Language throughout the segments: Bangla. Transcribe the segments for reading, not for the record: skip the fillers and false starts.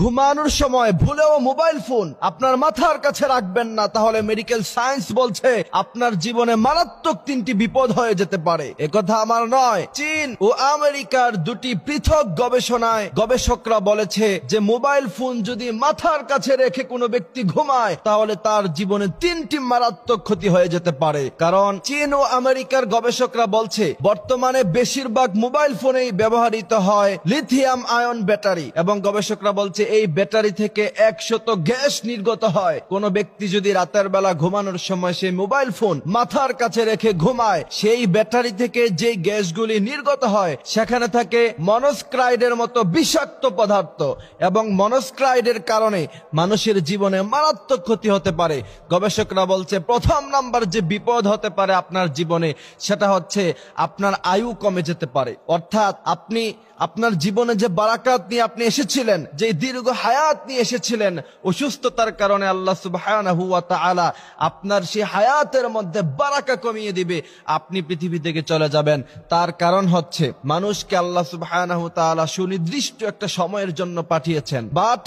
ঘুমানোর সময় ভুলেও মোবাইল ফোন আপনার মাথার কাছে রাখবেন না, তাহলে মেডিকেল সায়েন্স বলছে আপনার জীবনে মারাত্মক 3টি বিপদ হয়ে যেতে পারে। একথা আমার নয়, চীন ও আমেরিকার দুটি পৃথক গবেষণায় গবেষকরা বলেছে যে মোবাইল ফোন যদি মাথার কাছে রেখে কোনো ব্যক্তি ঘুমায় তাহলে তার জীবনে 3টি মারাত্মক ক্ষতি হয়ে যেতে পারে। কারণ চীন ও আমেরিকার গবেষকরা বলছে বর্তমানে বেশিরভাগ মোবাইল ফোনেই ব্যবহৃত হয় লিথিয়াম আয়ন ব্যাটারি, এবং গবেষকরা বলছে এই ব্যাটারি থেকে 100 গ্যাস নির্গত হয়। কোন ব্যক্তি যদি রাতের বেলা ঘুমানোর সময় সেই মোবাইল ফোন মাথার কাছে রেখে ঘুমায়, সেই ব্যাটারি থেকে যে গ্যাসগুলি নির্গত হয় সেখানে থাকে মনোক্সাইডের মতো বিষাক্ত পদার্থ, এবং মনোক্সাইডের কারণে মানুষের জীবনে মারাত্মক ক্ষতি হতে পারে। গবেষকরা বলছে প্রথম নাম্বার যে বিপদ হতে পারে আপনার জীবনে সেটা হচ্ছে আপনার আয়ু কমে যেতে পারে। অর্থাৎ আপনি আপনার জীবনে যে বারাকাত নিয়ে আপনি এসেছিলেন, যে দীর্ঘ হায়াত নিয়ে এসেছিলেন, অসুস্থতার কারণে আল্লাহ সুবহানাহু ওয়া তাআলা আপনার সেই হায়াতের মধ্যে বারাকা কমিয়ে দিবে, আপনি পৃথিবী থেকে চলে যাবেন। তার কারণ হচ্ছে মানুষকে আল্লাহ সুবহানাহু ওয়া তাআলা সুনির্দিষ্ট একটা সময়ের জন্য পাঠিয়েছেন। বাট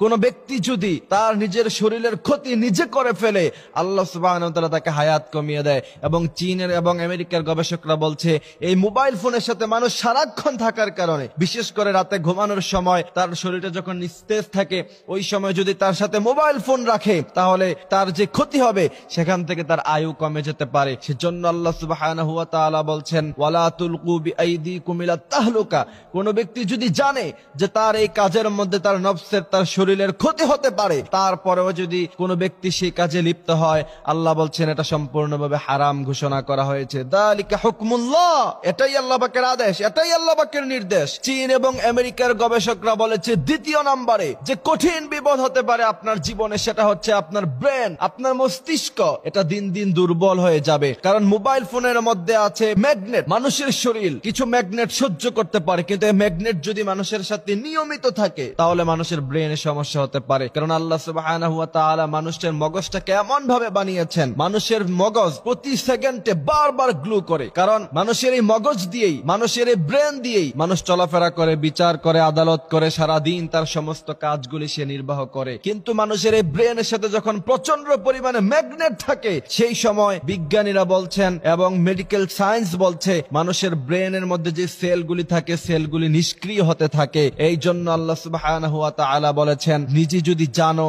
কোন ব্যক্তি যদি তার নিজের শরীরের ক্ষতি নিজে করে ফেলে, আল্লাহ সুবহানাহু ওয়া তাআলা তাকে হায়াত কমিয়ে দেয়। এবং চীনের এবং আমেরিকার গবেষকরা বলছে এই মোবাইল ফোনের সাথে মানুষ সারাক্ষণ থাকার কারণে, বিশেষ করে রাতে ঘুমানোর সময় তার শরীরটা যখন নিস্তেজ থাকে, ওই সময় যদি তার সাথে মোবাইল ফোন রাখে তাহলে তার যে ক্ষতি হবে সেখান থেকে তার আয়ু কমে যেতে পারে। সেজন্য আল্লাহ সুবহানাহু ওয়া তাআলা বলছেন ওয়ালা তুলকু বিআইদিকুম ইলা তাহলুকা। কোন ব্যক্তি যদি জানে যে তার এই কাজের মধ্যে তার নফসের, তার শরীরের ক্ষতি হতে পারে, তারপরেও যদি কোনো ব্যক্তি সেই কাজে লিপ্ত হয়, আল্লাহ বলছেন এটা সম্পূর্ণভাবে হারাম ঘোষণা করা হয়েছে। যালিকা হুকমুল্লাহ, এটাই আল্লাহ পাকের আদেশ, এটাই আল্লাহ পাকের নির্দেশ। চীন এবং আমেরিকার গবেষকরা বলেছে দ্বিতীয় নম্বরে যে কঠিন বিপদ হতে পারে আপনার জীবনে সেটা হচ্ছে আপনার ব্রেন, আপনার মস্তিষ্ক। এটা দিন দিন দুর্বল হয়ে যাবে, কারণ মোবাইল ফোনের মধ্যে আছে ম্যাগনেট। মানুষের শরীর কিছু ম্যাগনেট সহ্য করতে পারে, কিন্তু এই ম্যাগনেট যদি মানুষের সাথে নিয়মিত থাকে তাহলে মানুষের ব্রেনে সমস্যা হতে পারে। কারণ আল্লাহ সুবহানাহু ওয়া তাআলা মানুষের মগজটাকে এমন ভাবে বানিয়েছেন, মানুষের মগজ প্রতি সেকেন্ডে বারবার গ্লু করে। কারণ মানুষের এই মগজ দিয়েই, মানুষের এই ব্রেন দিয়েই মানুষ চলাফেরা করে, বিচার করে, আদালত করে, সারাদিন তার সমস্ত কাজগুলি সে নির্বাহ করে। কিন্তু মানুষের এই ব্রেনের সাথে যখন প্রচন্ড পরিমাণে ম্যাগনেট থাকে, সেই সময় বিজ্ঞানীরা বলছেন এবং মেডিকেল সায়েন্স বলছে মানুষের ব্রেনের মধ্যে যে সেলগুলি থাকে সেলগুলি নিষ্ক্রিয় হতে থাকে। এই জন্য আল্লাহ সুবহানাহু ওয়া তাআলা বলেছেন নিজে যদি জানো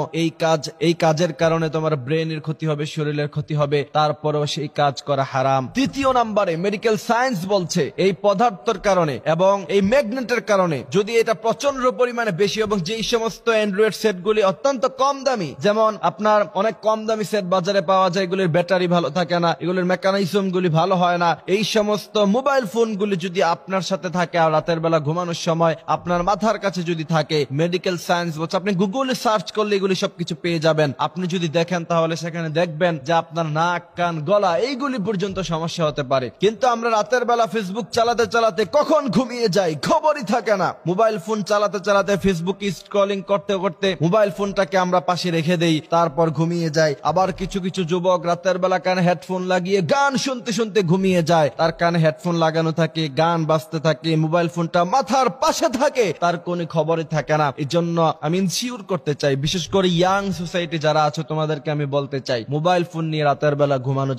এই কাজের কারণে তোমার ব্রেনের ক্ষতি হবে, শরীরের ক্ষতি হবে, তারপরেও সেই কাজ করা হারাম। তৃতীয় নম্বরে মেডিকেল সায়েন্স বলছে এই পদার্থের কারণে এবং এই ম্যাগনেটের কারণে যদি এটা প্রচন্ড পরিমাণে বেশি, এবং যেই সমস্ত অ্যান্ড্রয়েড সেটগুলি অত্যন্ত কম দামি, যেমন আপনার অনেক কম দামি সেট বাজারে পাওয়া যায়, এগুলির ব্যাটারি ভালো থাকে না, এগুলির মেকানিজম গুলি ভালো হয় না, এই সমস্ত মোবাইল ফোনগুলি যদি আপনার সাথে থাকে আর রাতের বেলা ঘুমানোর সময় আপনার মাথার কাছে যদি থাকে, মেডিকেল সায়েন্স বলছে আপনি গুগলে সার্চ করলে এগুলি সবকিছু পেয়ে যাবেন। আপনি যদি দেখেন তাহলে সেখানে দেখবেন যে আপনার নাক, কান, গলা এইগুলি পর্যন্ত সমস্যা হতে পারে। কিন্তু আমরা রাতের বেলা ফেসবুক চালাতে চালাতে কখন ঘুমিয়ে যাই খবরই থাকে না। মোবাইল ফোন চালাতে চালাতে, ফেসবুক স্ক্রলিং করতে করতে মোবাইল ফোনটাকে আমরা পাশে রেখে দেই, তারপর ঘুমিয়ে যাই। আবার কিছু কিছু যুবক রাতের বেলা কানে হেডফোন লাগিয়ে গান শুনতে শুনতে ঘুমিয়ে যায়। তার কানে হেডফোন লাগানো থাকে, গান বাজতে থাকে, মোবাইল ফোনটা মাথার পাশে থাকে, তার কোনো খবরই থাকে না। এই জন্য আমি ইনসিওর করতে চাই, বিশেষ করে ইয়াং সোসাইটি যারা আছো তোমাদেরকে আমি বলতে চাই মোবাইল ফোন নিয়ে রাতের বেলা ঘুমানো